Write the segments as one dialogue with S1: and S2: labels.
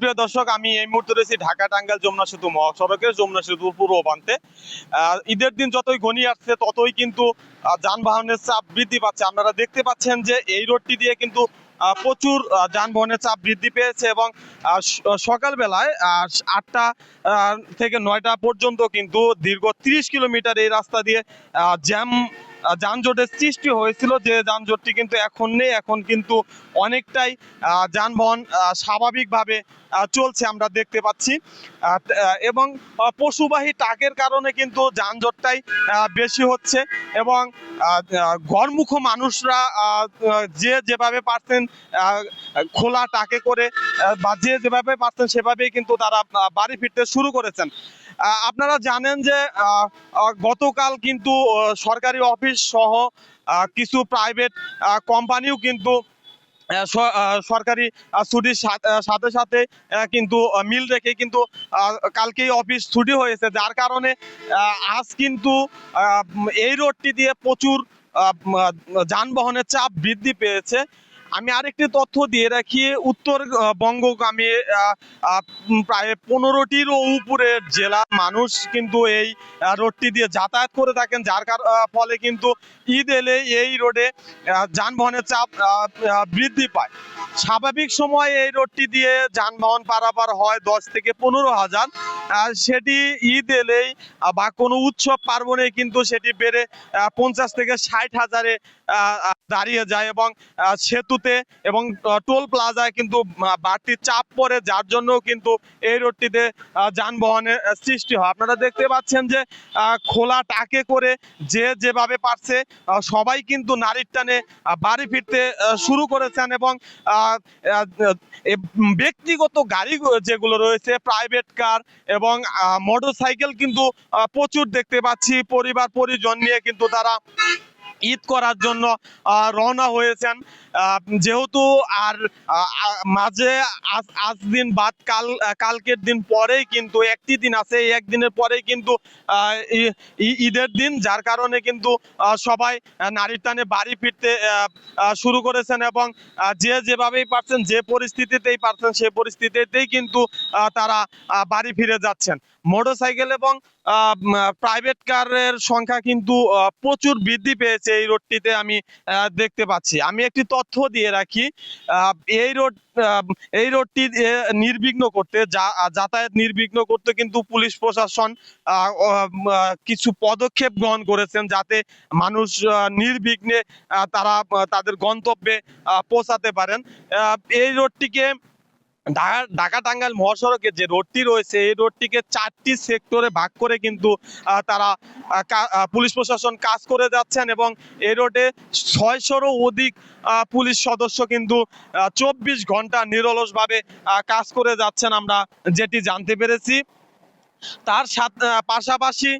S1: সুপ্রিয় দর্শক, আমি এই মুহূর্তে রয়েছি ঢাকা টাঙ্গাইল যমুনা সেতু মহাসড়কের যমুনা সেতু পূর্ব প্রান্তে। ঈদের দিন যতই ঘনিয়ে আসছে ততই কিন্তু যানবাহনের চাপ বৃদ্ধি পাচ্ছে। আপনারা দেখতে পাচ্ছেন যে এই রোডটি দিয়ে কিন্তু প্রচুর যানবাহনের চাপ বৃদ্ধি পেয়েছে এবং সকালবেলায় 8টা থেকে 9টা পর্যন্ত কিন্তু দীর্ঘ 30 কিলোমিটার এই রাস্তা দিয়ে যানজটের সৃষ্টি হয়েছিল। যে যানজটটি কিন্তু এখন নেই, এখন কিন্তু অনেকটাই যানবাহন স্বাভাবিকভাবে চলছে আমরা দেখতে পাচ্ছি। এবং পশুবাহী ট্রাকের কারণে কিন্তু যানজটটাই বেশি হচ্ছে এবং ঘরমুখ মানুষরা যে যেভাবে পারছেন খোলা ট্রাকে করে বা যে যেভাবে পারছেন সেভাবেই কিন্তু তারা বাড়ি ফিরতে শুরু করেছেন। আপনারা জানেন যে গতকাল কিন্তু সরকারি অফিস সহ কিছু প্রাইভেট কোম্পানিও কিন্তু সরকারি ছুটির সাথে সাথে কিন্তু মিল রেখে কিন্তু কালকেই অফিস ছুটি হয়েছে, যার কারণে আজ কিন্তু এই রোডটি দিয়ে প্রচুর যানবাহনের চাপ বৃদ্ধি পেয়েছে। আমি আরেকটি তথ্য দিয়ে রাখি, উত্তরবঙ্গগামী প্রায় 15টিরও উপরের জেলার মানুষ কিন্তু এই রোডটি দিয়ে যাতায়াত করে থাকেন, যার ফলে কিন্তু ঈদ এলে এই রোডে যানবাহনের চাপ বৃদ্ধি পায়। স্বাভাবিক সময় এই রোডটি দিয়ে যানবাহন পারাপার হয় 10 থেকে 15,000, সেটি ঈদ এলেই বা কোনো উৎসব পার্বণে কিন্তু সেটি বেড়ে 50 থেকে 60,000-এ দাঁড়িয়ে যায় এবং সেতুতে এবং টোল প্লাজায় কিন্তু বাড়তি চাপ পড়ে, যার জন্য কিন্তু এই রোডটিতে যানবাহনের সৃষ্টি হয়। আপনারা দেখতে পাচ্ছেন যে খোলা ট্রাকে করে যে যেভাবে পারছে সবাই কিন্তু নারীর টানে বাড়ি ফিরতে শুরু করেছেন এবং ব্যক্তিগত গাড়ি যেগুলো রয়েছে, প্রাইভেট কার এবং মোটরসাইকেল কিন্তু প্রচুর দেখতে পাচ্ছি। পরিবার পরিজন নিয়ে কিন্তু তারা ঈদ করার জন্য রওনা হয়েছেন। যেহেতু আর মাঝে আজ দিন বাদ কালকের দিন পরেই কিন্তু একটি দিন আছে, এই একদিনের পরেই কিন্তু ঈদের দিন, যার কারণে কিন্তু সবাই নারীর টানে বাড়ি ফিরতে শুরু করেছেন এবং যে যেভাবেই পারছেন, যে পরিস্থিতিতেই পারছেন সেই পরিস্থিতিতেই কিন্তু তারা বাড়ি ফিরে যাচ্ছেন। মোটরসাইকেল এবং প্রাইভেট কারের সংখ্যা কিন্তু প্রচুর বৃদ্ধি পেয়েছে এই রোডটিতে, আমি দেখতে পাচ্ছি। আমি একটি তথ্য দিয়ে রাখি, এই রোডটি নির্বিঘ্ন করতে, যাতায়াত নির্বিঘ্ন করতে কিন্তু পুলিশ প্রশাসন কিছু পদক্ষেপ গ্রহণ করেছেন, যাতে মানুষ নির্বিঘ্নে তারা তাদের গন্তব্যে পৌঁছাতে পারেন। এই রোডটিকে ঢাকা টাঙ্গাইল মহাসড়কে যে রোডটি রয়েছে, এই রোডটিকে 4টি সেক্টরে ভাগ করে কিন্তু তারা পুলিশ প্রশাসন কাজ করে যাচ্ছেন এবং এই রোডে 600-রও অধিক পুলিশ সদস্য কিন্তু 24 ঘন্টা নিরলসভাবে কাজ করে যাচ্ছেন, আমরা যেটি জানতে পেরেছি। তার পাশাপাশি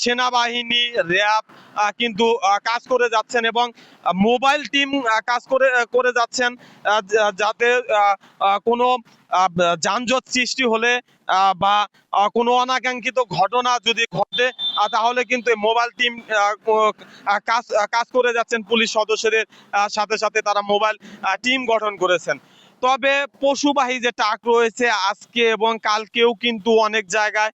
S1: সেনাবাহিনী, র্যাব কিন্তু কাজ করে যাচ্ছেন এবং মোবাইল টিম কাজ করে যাচ্ছেন, যাতে কোনো যানজট সৃষ্টি হলে বা কোনো অনাকাঙ্ক্ষিত ঘটনা যদি ঘটে তাহলে কিন্তু মোবাইল টিম কাজ করে যাচ্ছেন। পুলিশ সদস্যদের সাথে সাথে তারা মোবাইল টিম গঠন করেছেন। তবে পশুবাহী যে ট্রাক রয়েছে, আজকে এবং কালকেও কিন্তু অনেক জায়গায়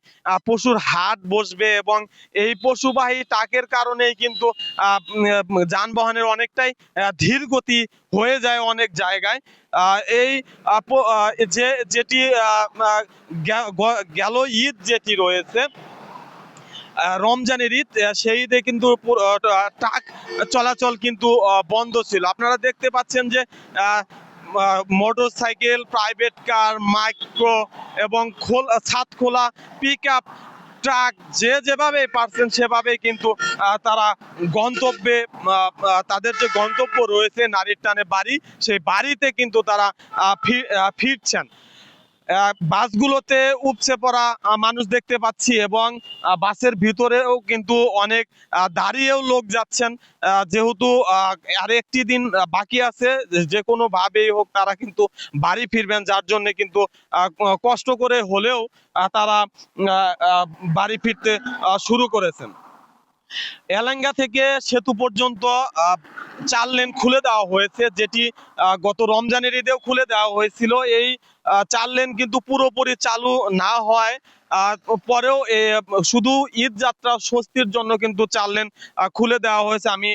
S1: পশুর হাট বসবে এবং এই পশুবাহী ট্রাকের কারণেই কিন্তু যানবাহনের অনেকটাই ধীর গতি হয়ে যায় অনেক জায়গায়। এই যেটি গেল ঈদ যেটি রয়েছে, রমজানের ঈদ, সেই ঈদে কিন্তু ট্রাক চলাচল কিন্তু বন্ধ ছিল। আপনারা দেখতে পাচ্ছেন যে মোটরসাইকেল, প্রাইভেট কার, মাইক্রো এবং ছাদ খোলা পিকআপ ট্রাক যে যেভাবে পারছেন সেভাবেই কিন্তু তারা গন্তব্যে, তাদের যে গন্তব্য রয়েছে নারীর টানে বাড়ি, সেই বাড়িতে কিন্তু তারা ফিরছেন। বাসগুলোতে উপচে পড়া মানুষ দেখতে পাচ্ছি এবং বাসের ভিতরেও কিন্তু অনেক দাঁড়িয়েও লোক যাচ্ছেন, যেহেতু আর একটি দিন বাকি আছে, যে কোনো ভাবেই হোক তারা কিন্তু বাড়ি ফিরবেন, যার জন্য কিন্তু কষ্ট করে হলেও তারা বাড়ি ফিরতে শুরু করেছেন। এলাঙ্গা থেকে সেতু পর্যন্ত 4 লেন খুলে দেওয়া হয়েছে, যেটি গত রমজানের ঈদেও খুলে দেওয়া হয়েছিল। এই 4 লেন কিন্তু পুরোপুরি চালু না হয় পরেও শুধু ঈদ যাত্রা স্বস্তির জন্য কিন্তু 4 লেন খুলে দেওয়া হয়েছে। আমি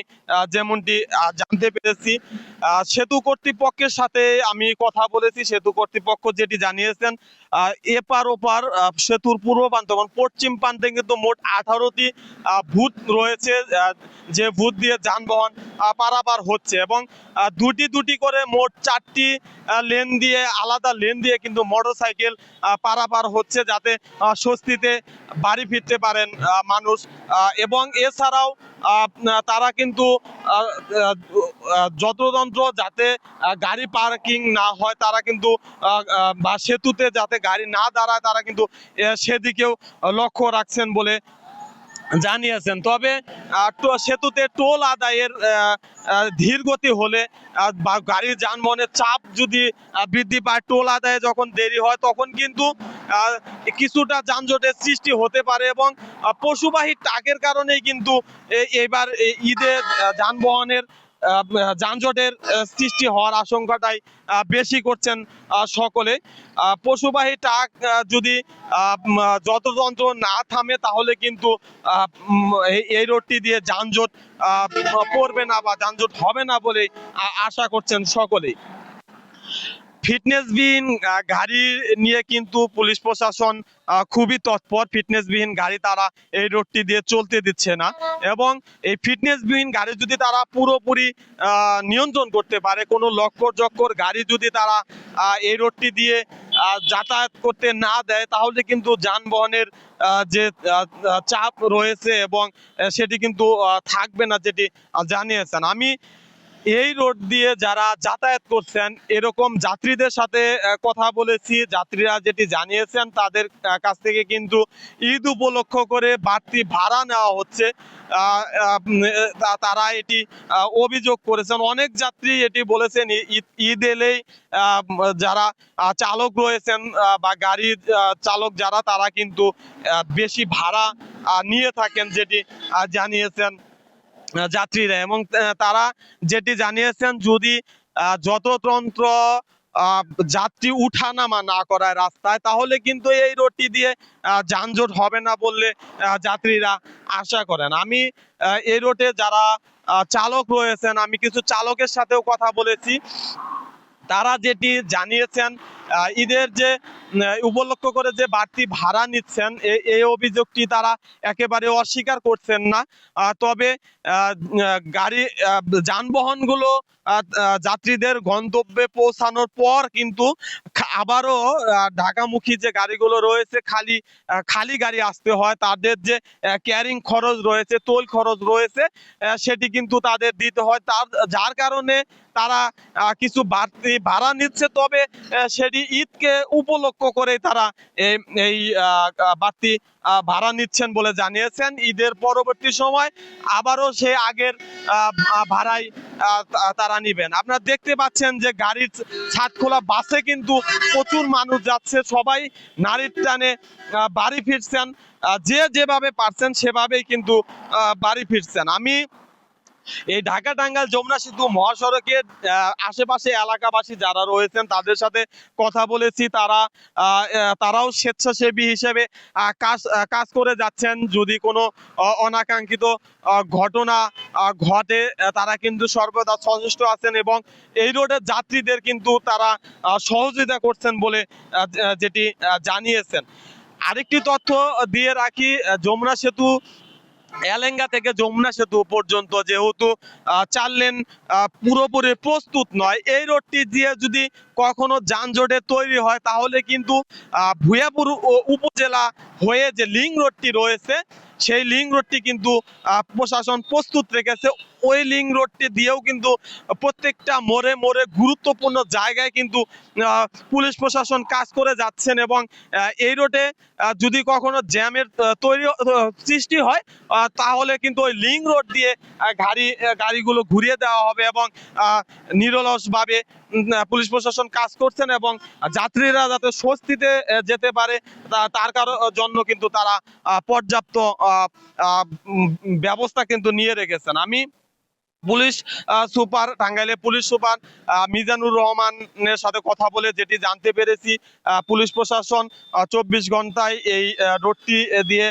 S1: যেমনটি জানতে পেরেছি, সেতু কর্তৃপক্ষের সাথে আমি কথা বলেছি। সেতু কর্তৃপক্ষ যেটি জানিয়েছেন, এপার ওপার সেতুর পূর্ব প্রান্ত এবং পশ্চিম প্রান্তে কিন্তু মোট 18টি ভূত রয়েছে, যে ভূত দিয়ে যানবাহন পারাপার হচ্ছে এবং দুটি দুটি করে মোট 4টি লেন দিয়ে, আলাদা লেন দিয়ে কিন্তু মোটরসাইকেল পারাপার হচ্ছে, যাতে স্বস্তিতে বাড়ি ফিরতে পারেন মানুষ। এবং এছাড়াও তারা কিন্তু যত্রতন্ত্র যাতে গাড়ি পার্কিং না হয়, তারা কিন্তু বা সেতুতে যাতে গাড়ি না দাঁড়ায়, তারা কিন্তু সেদিকেও লক্ষ্য রাখছেন বলে জানিয়েছেন। তবে সেতুতে টোল আদায়ের ধীর গতি হলে বা গাড়ির যানবাহনের চাপ যদি বৃদ্ধি পায়, টোল আদায়ে যখন দেরি হয়, তখন কিন্তু কিছুটা যানজটের সৃষ্টি হতে পারে এবং পশুবাহী ট্রাকের কারণেই কিন্তু এবার ঈদে যানবাহনের যানজটের সৃষ্টি হওয়ার আশঙ্কাটাই বেশি করছেন সকলে। পশুবাহী ট্রাক যদি যত্রতন্ত্র না থামে, তাহলে কিন্তু এই রোডটি দিয়ে যানজট পড়বে না বা যানজট হবে না বলে আশা করছেন সকলেই। ফিটনেসবিহীন গাড়ি নিয়ে কিন্তু পুলিশ প্রশাসন খুবই তৎপর। ফিটনেসবিহীন গাড়ি তারা এই রোডটি দিয়ে চলতে দিচ্ছে না এবং এই ফিটনেসবিহীন গাড়ি যদি তারা পুরোপুরি নিয়ন্ত্রণ করতে পারে, কোনো লক্কর গাড়ি যদি তারা এই রোডটি দিয়ে যাতায়াত করতে না দেয়, তাহলে কিন্তু যানবাহনের যে চাপ রয়েছে এবং সেটি কিন্তু থাকবে না, যেটি জানিয়েছেন। আমি এই রোড দিয়ে যারা যাতায়াত করছেন এরকম যাত্রীদের সাথে কথা বলেছি। যাত্রীরা যেটি জানিয়েছেন, তাদের কাছ থেকে কিন্তু ঈদ উপলক্ষ করে বাড়তি ভাড়া নেওয়া হচ্ছে। তারা এটি অভিযোগ করেছেন। অনেক যাত্রী এটি বলেছেন, ঈদ এলেই যারা চালক রয়েছেন বা গাড়ির চালক যারা, তারা কিন্তু বেশি ভাড়া নিয়ে থাকেন, যেটি জানিয়েছেন যাত্রীরা। এবং তারা যেটি জানিয়েছেন, যদি যত্রতন্ত্র যাত্রী উঠানামা না করায় রাস্তায়, তাহলে কিন্তু এই রোডটি দিয়ে যানজট হবে না বললে যাত্রীরা আশা করেন। আমি এই রোডে যারা চালক রয়েছেন, আমি কিছু চালকের সাথেও কথা বলেছি। তারা যেটি জানিয়েছেন, ঈদের যে উপলক্ষ করে যে বাড়তি ভাড়া নিচ্ছেন, এই অভিযোগটি তারা একেবারে অস্বীকার করছেন না। তবে গাড়ি যানবাহনগুলো যাত্রীদের গন্তব্যে পৌঁছানোর পর কিন্তু আবারও ঢাকামুখী যে গাড়িগুলো রয়েছে, খালি গাড়ি আসতে হয়। তাদের যে ক্যারিং খরচ রয়েছে, টোল খরচ রয়েছে, সেটি কিন্তু তাদের দিতে হয়। যার কারণে তারা কিছু বাড়তি ভাড়া নিচ্ছে। তবে সেটি ঈদকে উপলক্ষ করে তারা এই বাড়তি ভাড়া নিচ্ছেন বলে জানিয়েছেন। ঈদের পরবর্তী সময় আবারও সে আগের ভাড়াই তারা নিবেন। আপনারা দেখতে পাচ্ছেন যে গাড়ির ছাদ খোলা বাসে কিন্তু প্রচুর মানুষ যাচ্ছে, সবাই নারীর টানে বাড়ি ফিরছেন। যে যেভাবে পারছেন সেভাবেই কিন্তু বাড়ি ফিরছেন। আমি এই ঢাকা টাঙ্গাইল যমুনা সেতু মহাসড়কের আশেপাশে এলাকাবাসী যারা রয়েছেন তাদের সাথে কথা বলেছি। তারাও স্বেচ্ছাসেবী হিসেবে কাজ করে যাচ্ছেন। যদি কোনো অনাকাঙ্ক্ষিত ঘটনা ঘটে, তারা কিন্তু সর্বদা সচেষ্ট আছেন এবং এই রোডের যাত্রীদের কিন্তু তারা সহযোগিতা করছেন বলে যেটি জানিয়েছেন। আরেকটি তথ্য দিয়ে রাখি, যমুনা সেতু এলেঙ্গা থেকে যমুনা সেতু পর্যন্ত যেহেতু 4 লেন পুরোপুরি প্রস্তুত নয়, এই রোডটি দিয়ে যদি কখনো যানজটের তৈরি হয়, তাহলে কিন্তু ভূয়াপুর উপজেলা হয়ে যে লিংক রোডটি রয়েছে, সেই লিংক রোডটি কিন্তু প্রশাসন প্রস্তুত রেখেছে। ওই লিংক রোডটি দিয়েও কিন্তু প্রত্যেকটা মোড়ে মোড়ে গুরুত্বপূর্ণ জায়গায় কিন্তু পুলিশ প্রশাসন কাজ করে যাচ্ছেন এবং এই রোডে যদি কখনো জ্যামের সৃষ্টি হয়, তাহলে কিন্তু ওই লিংক রোড দিয়ে গাড়িগুলো ঘুরিয়ে দেওয়া হবে এবং নিরলসভাবে পুলিশ প্রশাসন কাজ করছেন এবং যাত্রীরা যাতে স্বস্তিতে যেতে পারে তার জন্য কিন্তু তারা পর্যাপ্ত ব্যবস্থা কিন্তু নিয়ে রেখেছেন। আমি পুলিশ সুপার, টাঙ্গাইলের পুলিশ সুপার মিজানুর রহমানের সাথে কথা বলে যেটি জানতে পেরেছি, পুলিশ প্রশাসন 24 ঘন্টায় এই রোডটি দিয়ে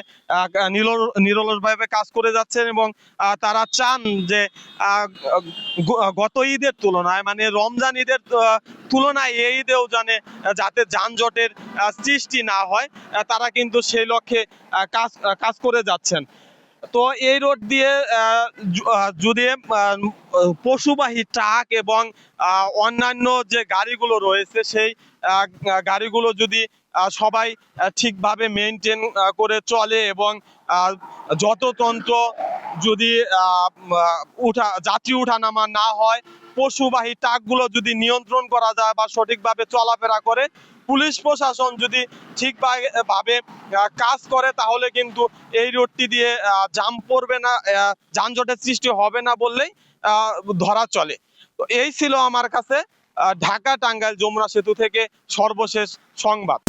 S1: নিরলসভাবে কাজ করে যাচ্ছেন এবং তারা চান যে গত ঈদের তুলনায় মানে রমজান ঈদের তুলনায় এই ঈদেও যাতে যানজটের সৃষ্টি না হয়, তারা কিন্তু সেই লক্ষ্যে কাজ করে যাচ্ছেন। তো এই রোড দিয়ে যদি পশুবাহী ট্রাক এবং অন্যান্য যে গাড়িগুলো রয়েছে সেই গাড়িগুলো যদি সবাই ঠিকভাবে মেনটেন করে চলে এবং যত্রতন্ত্র যদি যাত্রী উঠানামা না হয়, পশুবাহী ট্রাকগুলো যদি নিয়ন্ত্রণ করা যায় বা সঠিকভাবে চলাফেরা করে, পুলিশ প্রশাসন যদি ঠিকভাবে কাজ করে, তাহলে কিন্তু এই রোডটি দিয়ে জাম পড়বে না, যানজটের সৃষ্টি হবে না বললেই ধরা চলে। তো এই ছিল আমার কাছে ঢাকা টাঙ্গাইল যমুনা সেতু থেকে সর্বশেষ সংবাদ।